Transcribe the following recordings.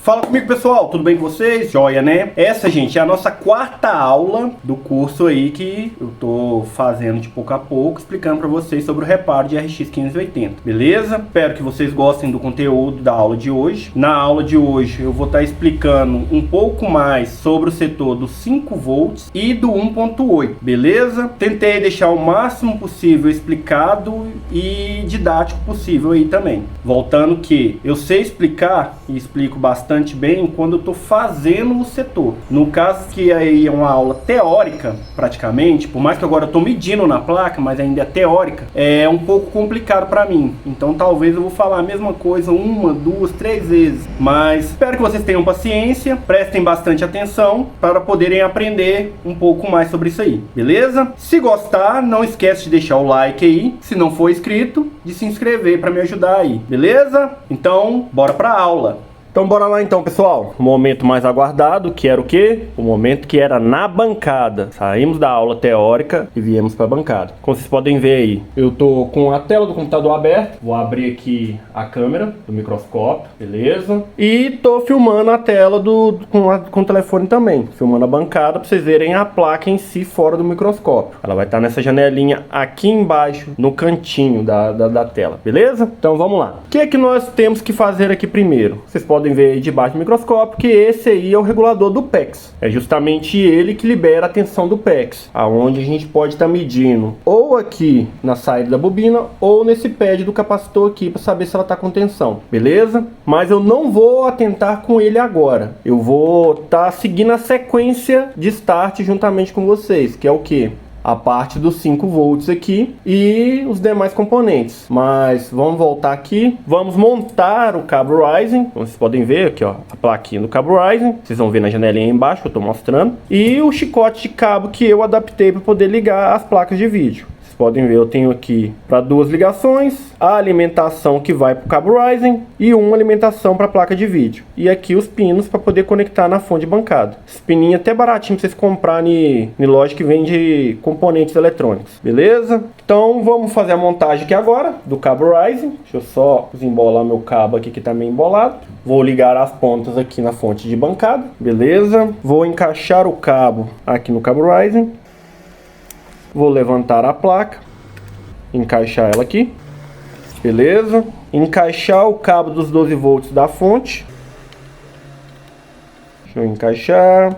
Fala comigo, pessoal, tudo bem com vocês? Joia, né? Essa, gente, é a nossa quarta aula do curso aí que eu tô fazendo de pouco a pouco, explicando pra vocês sobre o reparo de RX 580, beleza? Espero que vocês gostem do conteúdo da aula de hoje. Na aula de hoje eu vou estar explicando um pouco mais sobre o setor dos 5 volts e do 1.8, beleza? Tentei deixar o máximo possível explicado e didático possível aí também. Voltando que eu sei explicar e explico bastante bem quando eu tô fazendo o setor. No caso que aí é uma aula teórica, praticamente, por mais que agora eu tô medindo na placa, mas ainda é teórica, é um pouco complicado para mim. Então talvez eu vou falar a mesma coisa uma, duas, três vezes. Mas espero que vocês tenham paciência, prestem bastante atenção para poderem aprender um pouco mais sobre isso aí, beleza? Se gostar, não esquece de deixar o like aí, se não for inscrito, de se inscrever para me ajudar aí, beleza? Então, bora pra aula! Então bora lá então, pessoal. O momento mais aguardado, que era o quê? O momento que era na bancada. Saímos da aula teórica e viemos para a bancada. Como vocês podem ver aí, eu tô com a tela do computador aberta. Vou abrir aqui a câmera do microscópio, beleza? E tô filmando a tela com o telefone também. Filmando a bancada para vocês verem a placa em si fora do microscópio. Ela vai estar nessa janelinha aqui embaixo, no cantinho da tela, beleza? Então vamos lá. O que é que nós temos que fazer aqui primeiro? Vocês podem ver aí debaixo do microscópio que esse aí é o regulador do PEX. É justamente ele que libera a tensão do PEX, aonde a gente pode estar medindo ou aqui na saída da bobina ou nesse pad do capacitor aqui para saber se ela está com tensão, beleza? Mas eu não vou atentar com ele agora. Eu vou estar seguindo a sequência de start juntamente com vocês, que é o que? A parte dos 5 volts aqui e os demais componentes. Mas vamos voltar aqui, vamos montar o cabo Rising. Como vocês podem ver aqui, ó, a plaquinha do cabo Rising. Vocês vão ver na janelinha aí embaixo que eu tô mostrando. E o chicote de cabo que eu adaptei para poder ligar as placas de vídeo. Podem ver, eu tenho aqui para 2 ligações, a alimentação que vai para o cabo Rising e uma alimentação para a placa de vídeo. E aqui os pinos para poder conectar na fonte de bancada. Esse pininho é até baratinho para vocês comprarem em loja que vende componentes eletrônicos, beleza? Então vamos fazer a montagem aqui agora do cabo Rising. Deixa eu só desembolar meu cabo aqui que está meio embolado. Vou ligar as pontas aqui na fonte de bancada, beleza? Vou encaixar o cabo aqui no cabo Rising. Vou levantar a placa, encaixar ela aqui, beleza? Encaixar o cabo dos 12 volts da fonte. Deixa eu encaixar.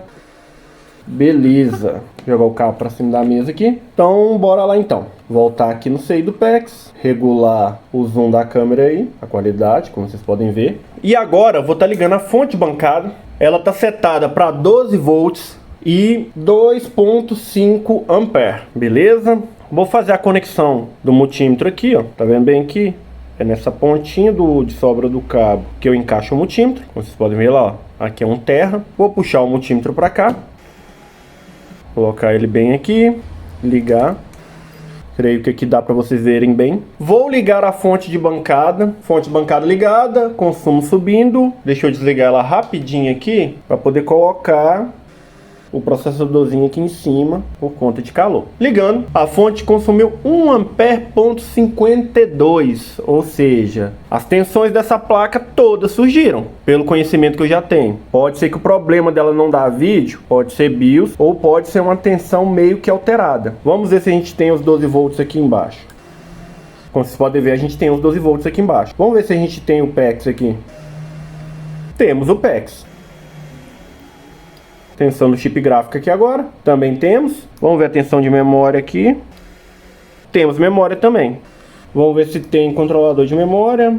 Beleza. Jogar o cabo para cima da mesa aqui. Então, bora lá então. Voltar aqui no CI do PEX, regular o zoom da câmera aí, a qualidade, como vocês podem ver. E agora eu vou estar ligando a fonte bancada. Ela está setada para 12 volts. E 2.5 ampere, beleza? Vou fazer a conexão do multímetro aqui, ó. Tá vendo bem aqui? É nessa pontinha de sobra do cabo que eu encaixo o multímetro. Como vocês podem ver lá, ó. Aqui é 1 terra. Vou puxar o multímetro para cá. Colocar ele bem aqui. Ligar. Creio que aqui dá para vocês verem bem. Vou ligar a fonte de bancada. Fonte de bancada ligada. Consumo subindo. Deixa eu desligar ela rapidinho aqui para poder colocar o processadorzinho aqui em cima por conta de calor. Ligando, a fonte consumiu 1 ampere.52, ou seja, as tensões dessa placa todas surgiram, pelo conhecimento que eu já tenho. Pode ser que o problema dela não dar vídeo, pode ser BIOS, ou pode ser uma tensão meio que alterada. Vamos ver se a gente tem os 12 volts aqui embaixo. Como vocês podem ver, a gente tem os 12 volts aqui embaixo. Vamos ver se a gente tem o PEX aqui. Temos o PEX. Tensão do chip gráfico aqui agora, também temos. Vamos ver a tensão de memória aqui. Temos memória também. Vamos ver se tem controlador de memória.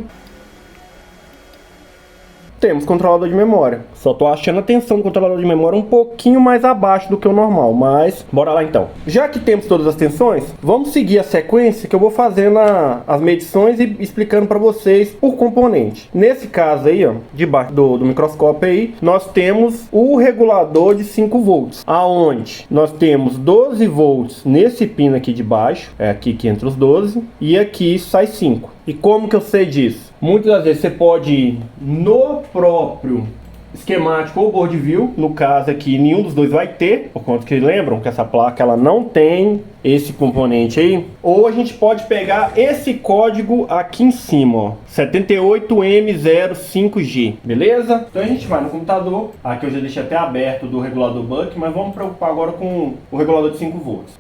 Temos controlador de memória. Só tô achando a tensão do controlador de memória um pouquinho mais abaixo do que o normal, mas bora lá então. Já que temos todas as tensões, vamos seguir a sequência que eu vou fazendo as medições e explicando para vocês por componente. Nesse caso aí, ó, debaixo do microscópio aí, nós temos o regulador de 5 volts, aonde nós temos 12 volts nesse pino aqui de baixo, é aqui que entra os 12, e aqui sai 5. E como que eu sei disso? Muitas das vezes você pode ir no próprio esquemático ou board view. No caso aqui, nenhum dos dois vai ter, por conta que lembram que essa placa ela não tem esse componente aí. Ou a gente pode pegar esse código aqui em cima, ó, 78M05G, beleza? Então a gente vai no computador, aqui eu já deixei até aberto do regulador buck, mas vamos preocupar agora com o regulador de 5 volts.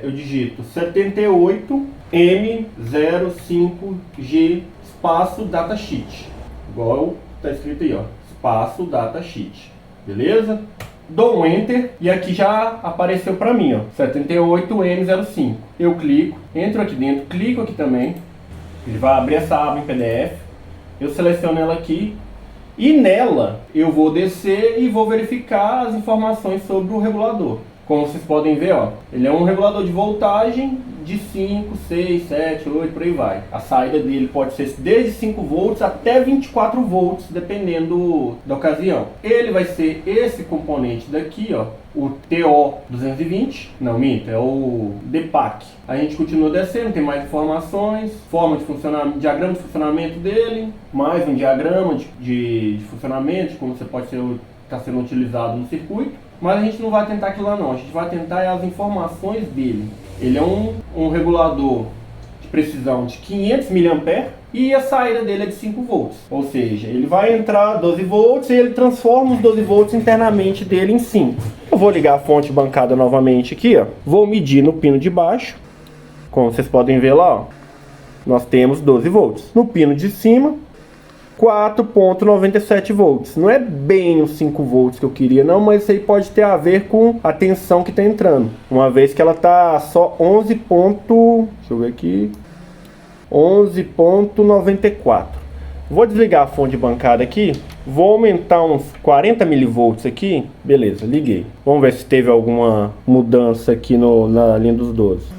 Eu digito 78M05G espaço datasheet, igual tá escrito aí, ó, espaço datasheet, beleza? Dou um enter e aqui já apareceu para mim, ó, 78M05. Eu clico, entro aqui dentro, clico aqui também, ele vai abrir essa aba em PDF. Eu seleciono ela aqui e nela eu vou descer e vou verificar as informações sobre o regulador. Como vocês podem ver, ó, ele é um regulador de voltagem de 5, 6, 7, 8, por aí vai. A saída dele pode ser desde 5 volts até 24 volts, dependendo da ocasião. Ele vai ser esse componente daqui, ó, o TO220, não, minto, é o DPAC. A gente continua descendo, tem mais informações, forma de funcionamento, diagrama de funcionamento dele, mais um diagrama de funcionamento, de como você pode ser, está sendo utilizado no circuito. Mas a gente não vai tentar aquilo lá não, a gente vai tentar as informações dele. Ele é um regulador de precisão de 500 mA e a saída dele é de 5 volts. Ou seja, ele vai entrar 12 volts e ele transforma os 12 volts internamente dele em 5. Eu vou ligar a fonte bancada novamente aqui, ó. Vou medir no pino de baixo. Como vocês podem ver lá, ó, nós temos 12 volts. No pino de cima, 4.97 volts. Não é bem os 5 volts que eu queria não, mas isso aí pode ter a ver com a tensão que está entrando. Uma vez que ela está só 11. Deixa eu ver aqui. 11.94. Vou desligar a fonte bancada aqui. Vou aumentar uns 40 milivolts aqui. Beleza, liguei. Vamos ver se teve alguma mudança aqui na linha dos 12.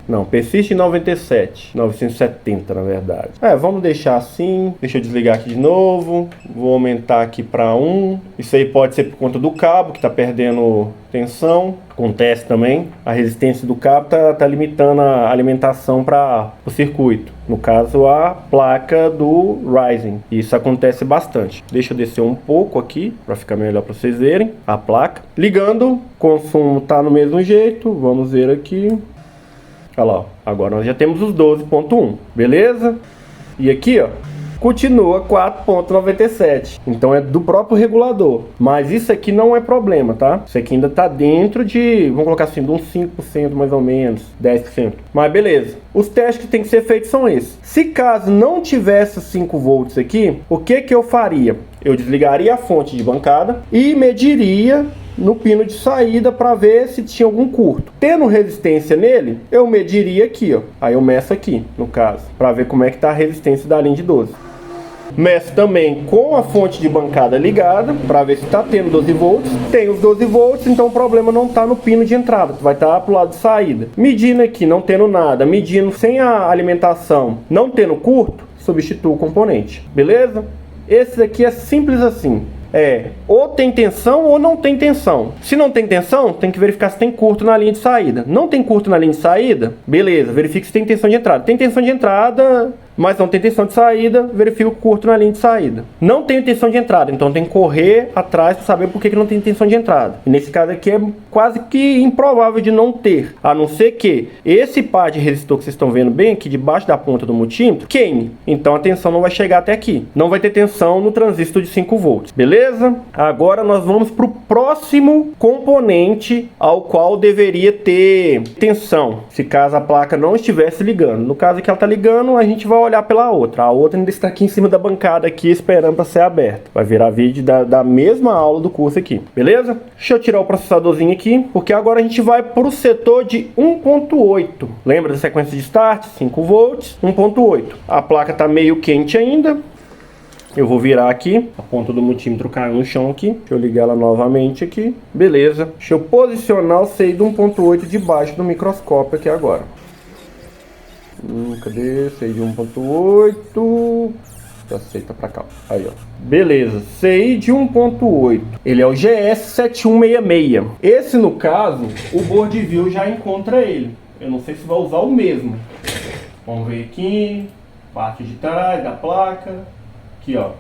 Não, persiste em 97, 970 na verdade. Vamos deixar assim. Deixa eu desligar aqui de novo. Vou aumentar aqui para 1. Isso aí pode ser por conta do cabo que está perdendo tensão. Acontece também. A resistência do cabo tá limitando a alimentação para o circuito. No caso, a placa do Ryzen. Isso acontece bastante. Deixa eu descer um pouco aqui para ficar melhor para vocês verem a placa. Ligando, o consumo tá no mesmo jeito. Vamos ver aqui. Olha lá, agora nós já temos os 12.1, beleza? E aqui, ó, continua 4.97. Então é do próprio regulador. Mas isso aqui não é problema, tá? Isso aqui ainda tá dentro de, vamos colocar assim, de uns 5% mais ou menos, 10%. Mas beleza. Os testes que tem que ser feitos são esses. Se caso não tivesse 5 volts aqui, o que eu faria? Eu desligaria a fonte de bancada e mediria no pino de saída para ver se tinha algum curto. Tendo resistência nele, eu mediria aqui, ó. Aí eu meço aqui, no caso, para ver como é que tá a resistência da linha de 12. Meço também com a fonte de bancada ligada, para ver se está tendo 12 volts. Tem os 12 volts, então o problema não está no pino de entrada, vai estar pro lado de saída. Medindo aqui, não tendo nada, medindo sem a alimentação, não tendo curto, substituo o componente, beleza? Esse aqui é simples assim. Ou tem tensão ou não tem tensão. Se não tem tensão, tem que verificar se tem curto na linha de saída. Não tem curto na linha de saída? Beleza, verifique se tem tensão de entrada. Tem tensão de entrada, mas não tem tensão de saída, verifica o curto na linha de saída. Não tem tensão de entrada, então tem que correr atrás para saber por que não tem tensão de entrada. E nesse caso aqui é quase que improvável de não ter, a não ser que esse par de resistor que vocês estão vendo bem aqui debaixo da ponta do multímetro queime. Então a tensão não vai chegar até aqui. Não vai ter tensão no transistor de 5 volts, beleza? Agora nós vamos para o próximo componente ao qual deveria ter tensão, se caso a placa não estivesse ligando. No caso aqui ela está ligando, a gente vai olhar pela outra. A outra ainda está aqui em cima da bancada aqui esperando para ser aberta. Vai virar vídeo da mesma aula do curso aqui, beleza? Deixa eu tirar o processadorzinho aqui, porque agora a gente vai para o setor de 1.8. Lembra da sequência de start? 5 volts, 1.8. A placa está meio quente ainda. Eu vou virar aqui, a ponta do multímetro caiu no chão aqui. Deixa eu ligar ela novamente aqui. Beleza. Deixa eu posicionar o CI do 1.8 debaixo do microscópio aqui agora. Cadê? CI de 1.8. Aceita pra cá. Aí, ó. Beleza. CI de 1.8. Ele é o GS7166. Esse, no caso, o board view já encontra ele. Eu não sei se vai usar o mesmo. Vamos ver aqui. Parte de trás da placa. Aqui, ó.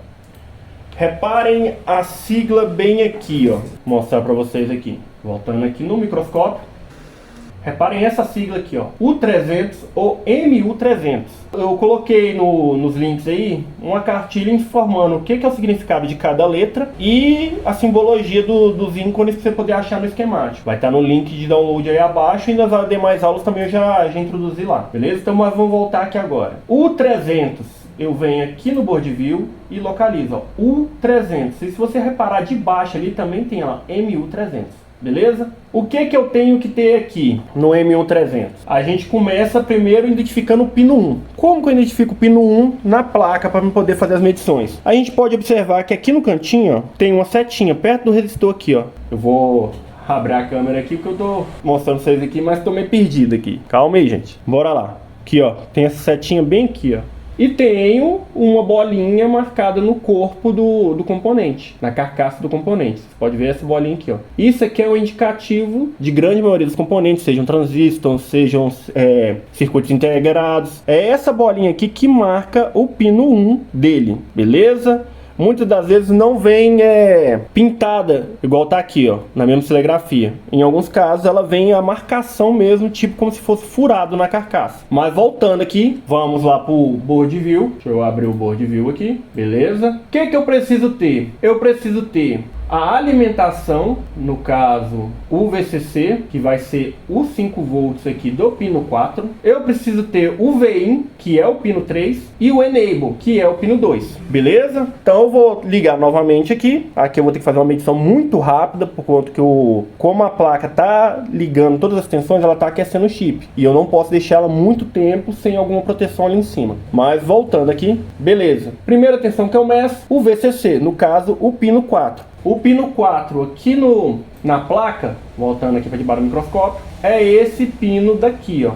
Reparem a sigla bem aqui, ó. Vou mostrar para vocês aqui. Voltando aqui no microscópio. Reparem essa sigla aqui, ó. U300 ou MU300. Eu coloquei nos links aí uma cartilha informando o que é o significado de cada letra e a simbologia dos ícones para você poder achar no esquemático. Vai estar no link de download aí abaixo e nas demais aulas também eu já introduzi lá, beleza? Então nós vamos voltar aqui agora. U300, eu venho aqui no Board View e localizo, ó, U300. E se você reparar de baixo ali também tem, ó, MU300. Beleza? O que eu tenho que ter aqui no MU300? A gente começa primeiro identificando o pino 1. Como que eu identifico o pino 1 na placa para poder fazer as medições? A gente pode observar que aqui no cantinho, ó, tem uma setinha perto do resistor aqui, ó. Eu vou abrir a câmera aqui porque eu tô mostrando pra vocês aqui, mas tô meio perdido aqui. Calma aí, gente. Bora lá. Aqui, ó, tem essa setinha bem aqui, ó. E tenho uma bolinha marcada no corpo do componente, na carcaça do componente. Você pode ver essa bolinha aqui, ó. Isso aqui é um indicativo de grande maioria dos componentes, sejam transistores, sejam circuitos integrados. É essa bolinha aqui que marca o pino 1 dele, beleza? Muitas das vezes não vem pintada, igual tá aqui, ó, na mesma serigrafia. Em alguns casos ela vem a marcação mesmo, tipo como se fosse furado na carcaça. Mas voltando aqui, vamos lá pro Board View. Deixa eu abrir o Board View aqui, beleza? O que eu preciso ter? Eu preciso ter a alimentação, no caso o VCC, que vai ser os 5 volts aqui do pino 4. Eu preciso ter o VIN, que é o pino 3, e o Enable, que é o pino 2. Beleza? Então eu vou ligar novamente aqui. Aqui eu vou ter que fazer uma medição muito rápida, por conta que como a placa tá ligando todas as tensões, ela tá aquecendo o chip. E eu não posso deixar ela muito tempo sem alguma proteção ali em cima. Mas voltando aqui, beleza. Primeira tensão que eu meço, o VCC, no caso o pino 4. O pino 4 aqui na placa, voltando aqui para debaixo do microscópio, é esse pino daqui, ó.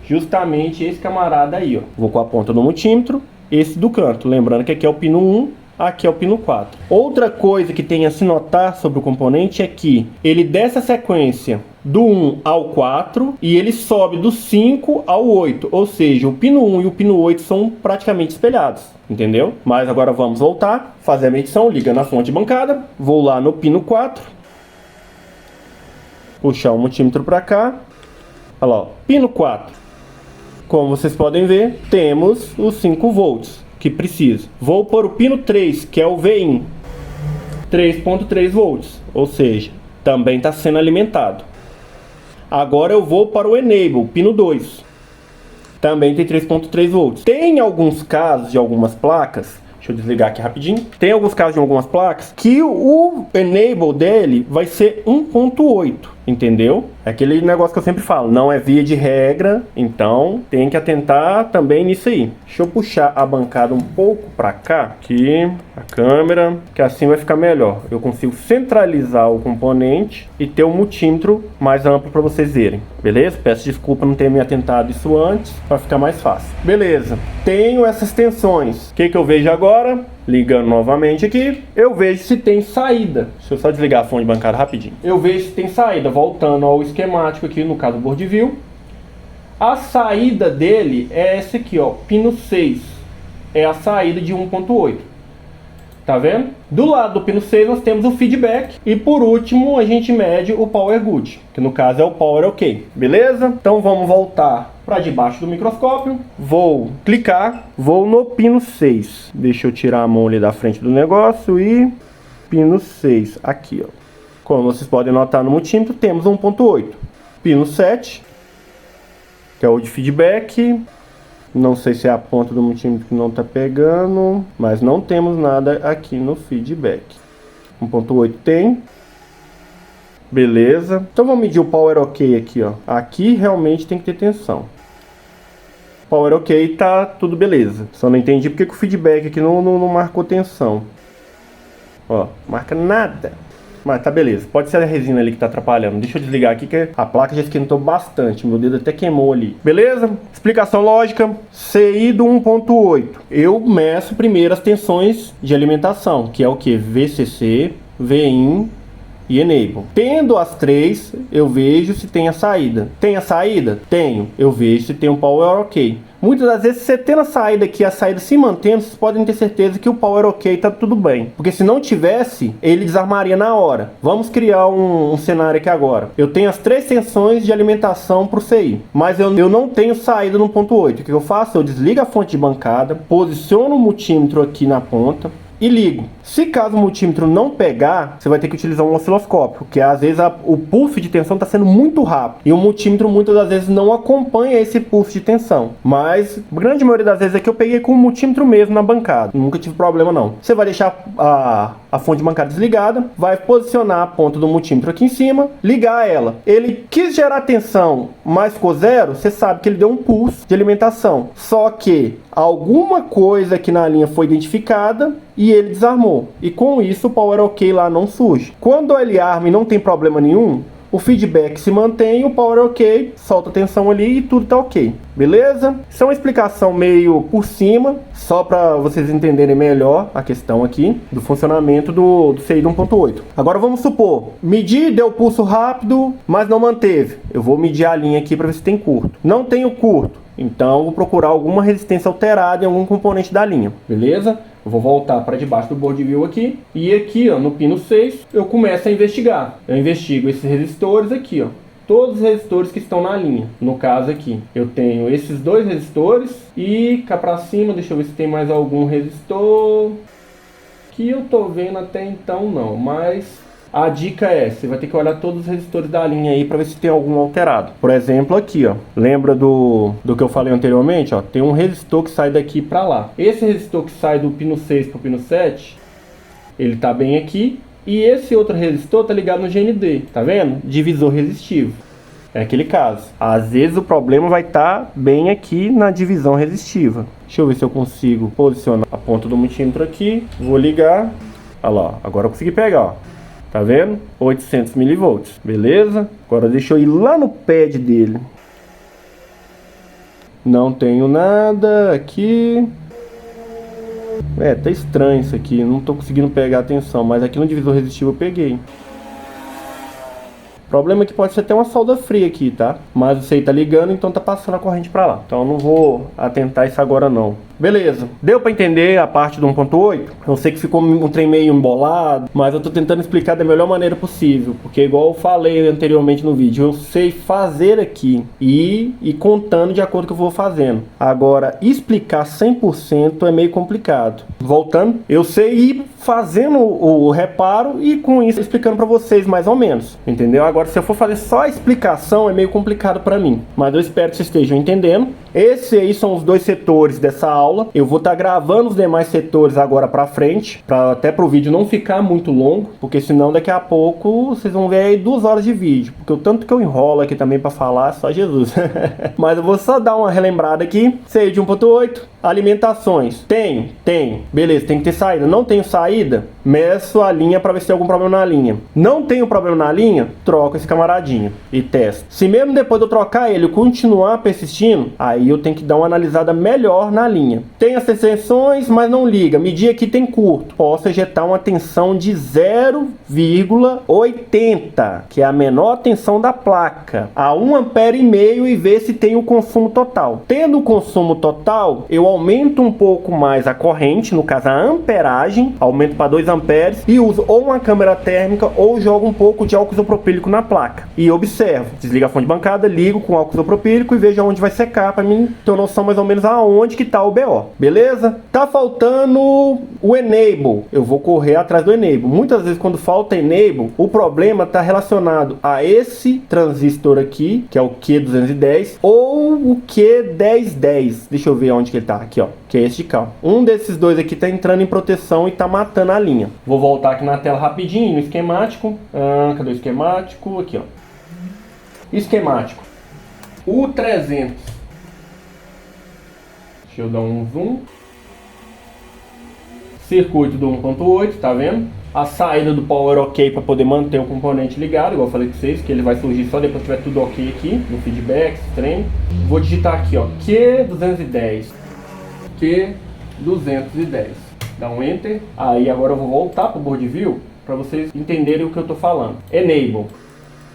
Justamente esse camarada aí, ó. Vou com a ponta do multímetro, esse do canto. Lembrando que aqui é o pino 1, aqui é o pino 4. Outra coisa que tem a se notar sobre o componente é que ele desce a sequência do 1 ao 4 e ele sobe do 5 ao 8. Ou seja, o pino 1 e o pino 8 são praticamente espelhados. Entendeu? Mas agora vamos voltar, fazer a medição, liga na fonte bancada, vou lá no pino 4, puxar o multímetro para cá, olha lá, ó, pino 4. Como vocês podem ver, temos os 5 volts que precisa. Vou para o pino 3, que é o VIN, 3.3 volts, ou seja, também está sendo alimentado. Agora eu vou para o Enable, pino 2. Também tem 3.3 volts. Tem alguns casos de algumas placas, deixa eu desligar aqui rapidinho. Tem alguns casos de algumas placas que o Enable dele vai ser 1.8, entendeu? É aquele negócio que eu sempre falo, não é via de regra, então tem que atentar também nisso aí. Deixa eu puxar a bancada um pouco para cá, aqui, a câmera, que assim vai ficar melhor. Eu consigo centralizar o componente e ter um multímetro mais amplo para vocês verem, beleza? Peço desculpa não ter me atentado isso antes, para ficar mais fácil. Beleza, tenho essas tensões. O que eu vejo agora? Ligando novamente aqui, eu vejo se tem saída. Deixa eu só desligar a fonte bancária rapidinho. Eu vejo se tem saída, voltando ao esquemático aqui, no caso do Board View. A saída dele é essa aqui, ó, pino 6. É a saída de 1.8. Tá vendo? Do lado do pino 6 nós temos o feedback. E por último a gente mede o Power Good, que no caso é o Power OK. Beleza? Então vamos voltar para debaixo do microscópio. Vou clicar, vou no pino 6. Deixa eu tirar a mão ali da frente do negócio e pino 6 aqui, ó. Como vocês podem notar no multímetro, temos 1.8. Pino 7, que é o de feedback. Não sei se é a ponta do multímetro que não está pegando, mas não temos nada aqui no feedback. 1.8 tem. Beleza. Então vamos medir o Power OK aqui, ó. Aqui realmente tem que ter tensão. Power OK, tá tudo beleza. Só não entendi porque que o feedback aqui não marcou tensão. Ó, marca nada. Mas tá beleza, pode ser a resina ali que tá atrapalhando. Deixa eu desligar aqui que a placa já esquentou bastante. Meu dedo até queimou ali. Beleza? Explicação lógica. CI do 1.8. Eu meço primeiro as tensões de alimentação, que é o que? VCC, VIN e Enable. Tendo as três, eu vejo se tem a saída. Tem a saída? Tenho. Eu vejo se tem um Power OK. Muitas das vezes, você tendo a saída aqui, a saída se mantendo, vocês podem ter certeza que o Power OK tá tudo bem. Porque se não tivesse, ele desarmaria na hora. Vamos criar um cenário aqui agora. Eu tenho as três tensões de alimentação para o CI, mas eu não tenho saída no ponto 8. O que eu faço? Eu desligo a fonte de bancada, posiciono o multímetro aqui na ponta e ligo. Se caso o multímetro não pegar, você vai ter que utilizar um osciloscópio, porque às vezes o pulso de tensão está sendo muito rápido e o multímetro muitas das vezes não acompanha esse pulso de tensão. Mas a grande maioria das vezes é que eu peguei com o multímetro mesmo na bancada, nunca tive problema não. Você vai deixar a fonte de bancada desligada, vai posicionar a ponta do multímetro aqui em cima, ligar ela. Ele quis gerar tensão, mas ficou zero, você sabe que ele deu um pulso de alimentação. Só que alguma coisa aqui na linha foi identificada e ele desarmou. E com isso o Power OK lá não surge. Quando ele arma e não tem problema nenhum, o feedback se mantém, o Power OK solta a tensão ali e tudo tá ok. Beleza? Isso é uma explicação meio por cima, só para vocês entenderem melhor a questão aqui do funcionamento do CI 1.8. Agora vamos supor, medir, deu pulso rápido, mas não manteve. Eu vou medir a linha aqui para ver se tem curto. Não tenho curto. Então, vou procurar alguma resistência alterada em algum componente da linha, beleza? Eu vou voltar para debaixo do board view aqui. E aqui, ó, no pino 6, eu começo a investigar. Eu investigo esses resistores aqui, ó. Todos os resistores que estão na linha. No caso aqui, eu tenho esses dois resistores. E cá para cima, deixa eu ver se tem mais algum resistor. Que eu tô vendo até então não, mas... a dica é, você vai ter que olhar todos os resistores da linha aí para ver se tem algum alterado. Por exemplo, aqui, ó, lembra do que eu falei anteriormente, ó, tem um resistor que sai daqui para lá. Esse resistor que sai do pino 6 para o pino 7, ele tá bem aqui. E esse outro resistor tá ligado no GND, tá vendo? Divisor resistivo. É aquele caso. Às vezes o problema vai estar bem aqui na divisão resistiva. Deixa eu ver se eu consigo posicionar a ponta do multímetro aqui. Vou ligar. Olha lá, agora eu consegui pegar, ó. Tá vendo? 800 mV, beleza? Agora deixa eu ir lá no pad dele. Não tenho nada aqui. Tá estranho isso aqui. Não tô conseguindo pegar a tensão, mas aqui no divisor resistivo eu peguei. O problema é que pode ser até uma solda fria aqui, tá? Mas o CI tá ligando, então tá passando a corrente pra lá. Então eu não vou atentar isso agora não. Beleza, deu pra entender a parte do 1.8? Eu sei que ficou um trem meio embolado, mas eu tô tentando explicar da melhor maneira possível, porque igual eu falei anteriormente no vídeo, eu sei fazer aqui e contando de acordo com o que eu vou fazendo. Agora, explicar 100% é meio complicado. Voltando, eu sei ir fazendo o reparo e com isso explicando pra vocês mais ou menos, entendeu? Agora, se eu for fazer só a explicação, é meio complicado pra mim, mas eu espero que vocês estejam entendendo. Esses aí são os dois setores dessa aula. Eu vou estar gravando os demais setores agora pra frente, até pro vídeo não ficar muito longo, porque senão daqui a pouco vocês vão ver aí 2 horas de vídeo, porque o tanto que eu enrolo aqui também pra falar, só Jesus. Mas eu vou só dar uma relembrada aqui. CI de 1.8, alimentações. Tem. Beleza, tem que ter saída. Não tenho saída, meço a linha pra ver se tem algum problema na linha. Não tenho problema na linha, troco esse camaradinho e testo. Se mesmo depois de eu trocar ele continuar persistindo, aí eu tenho que dar uma analisada melhor na linha. Tem as tensões, mas não liga. Medir aqui tem curto. Posso ejetar uma tensão de 0,80, que é a menor tensão da placa, a 1,5 ampere e ver se tem o consumo total. Tendo o consumo total, eu aumento um pouco mais a corrente, no caso a amperagem, aumento para 2 amperes e uso ou uma câmera térmica ou jogo um pouco de álcool isopropílico na placa. E observo, desligo a fonte de bancada, ligo com álcool isopropílico e vejo aonde vai secar para mim ter uma noção mais ou menos aonde que tá o BO. Beleza? Tá faltando o Enable. Eu vou correr atrás do Enable. Muitas vezes quando falta Enable, o problema tá relacionado a esse transistor aqui, que é o Q210, ou o Q1010. Deixa eu ver onde que ele tá. Aqui, ó. Que é esse de cá. Um desses dois aqui tá entrando em proteção e tá matando a linha. Vou voltar aqui na tela rapidinho, no esquemático. Cadê o esquemático? Aqui, ó. Esquemático. O 300. Deixa eu dar um zoom. Circuito do 1.8, tá vendo? A saída do Power OK para poder manter o componente ligado, igual eu falei com vocês, que ele vai surgir só depois que tiver tudo ok aqui, no feedback, trem. Vou digitar aqui, ó, Q210. Q210. Dá um Enter. Aí agora eu vou voltar pro board view para vocês entenderem o que eu estou falando. Enable.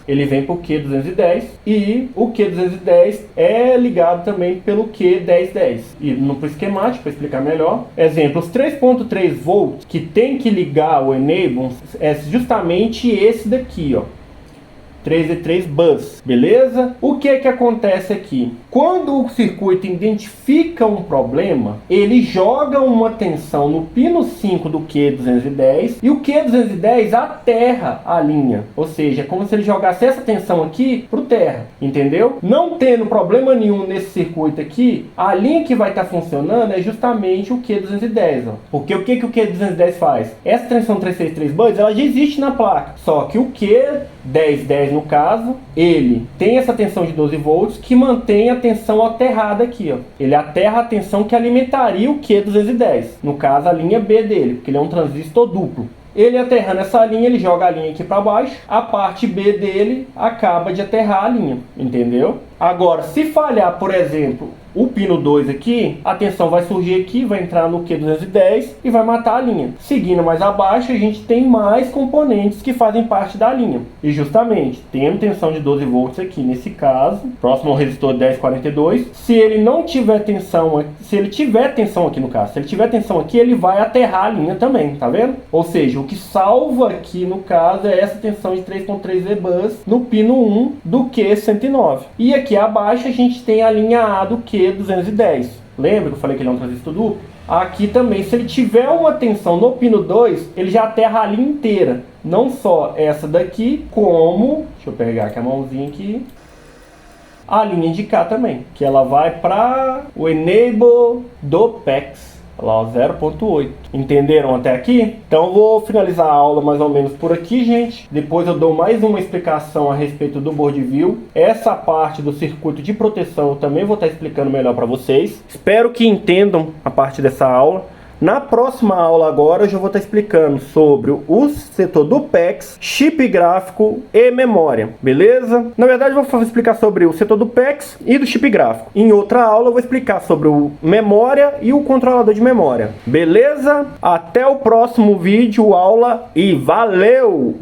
Ele vem por Q210 e o Q210 é ligado também pelo Q1010. E no esquemático, para explicar melhor, exemplo, os 3.3 volts que tem que ligar o Enable é justamente esse daqui, ó. 3E3 bus, beleza? O que acontece aqui? Quando o circuito identifica um problema, ele joga uma tensão no pino 5 do Q210 e o Q210 aterra a linha. Ou seja, é como se ele jogasse essa tensão aqui pro terra, entendeu? Não tendo problema nenhum nesse circuito aqui, a linha que vai estar funcionando é justamente o Q210, ó. Porque o que o Q210 faz? Essa tensão 363 bus, ela já existe na placa, só que o Q1010 no caso, ele tem essa tensão de 12 volts que mantém a tensão aterrada aqui, ó. Ele aterra a tensão que alimentaria o Q210, no caso a linha B dele, porque ele é um transistor duplo. Ele aterrando essa linha, ele joga a linha aqui para baixo, a parte B dele acaba de aterrar a linha, entendeu? Agora, se falhar, por exemplo, o pino 2 aqui, a tensão vai surgir aqui, vai entrar no Q210 e vai matar a linha. Seguindo mais abaixo, a gente tem mais componentes que fazem parte da linha. E justamente, tendo tensão de 12 volts aqui, nesse caso, próximo ao resistor 1042, se ele não tiver tensão, se ele tiver tensão aqui no caso, se ele tiver tensão aqui, ele vai aterrar a linha também, tá vendo? Ou seja, o que salva aqui no caso é essa tensão de 3.3 V-bus no pino 1 do Q109. E aqui abaixo a gente tem a linha A do Q210. Lembra que eu falei que ele é um transistor duplo? Aqui também, se ele tiver uma tensão no pino 2, ele já aterra a linha inteira. Não só essa daqui, como... Deixa eu pegar aqui a mãozinha aqui. A linha de cá também, que ela vai para o Enable do PEX. Lá, 0.8. Entenderam até aqui? Então eu vou finalizar a aula mais ou menos por aqui, gente. Depois eu dou mais uma explicação a respeito do board view. Essa parte do circuito de proteção eu também vou estar explicando melhor para vocês. Espero que entendam a parte dessa aula. Na próxima aula agora eu já vou estar explicando sobre o setor do PEX, chip gráfico e memória, beleza? Na verdade eu vou explicar sobre o setor do PEX e do chip gráfico. Em outra aula eu vou explicar sobre o memória e o controlador de memória, beleza? Até o próximo vídeo, aula e valeu!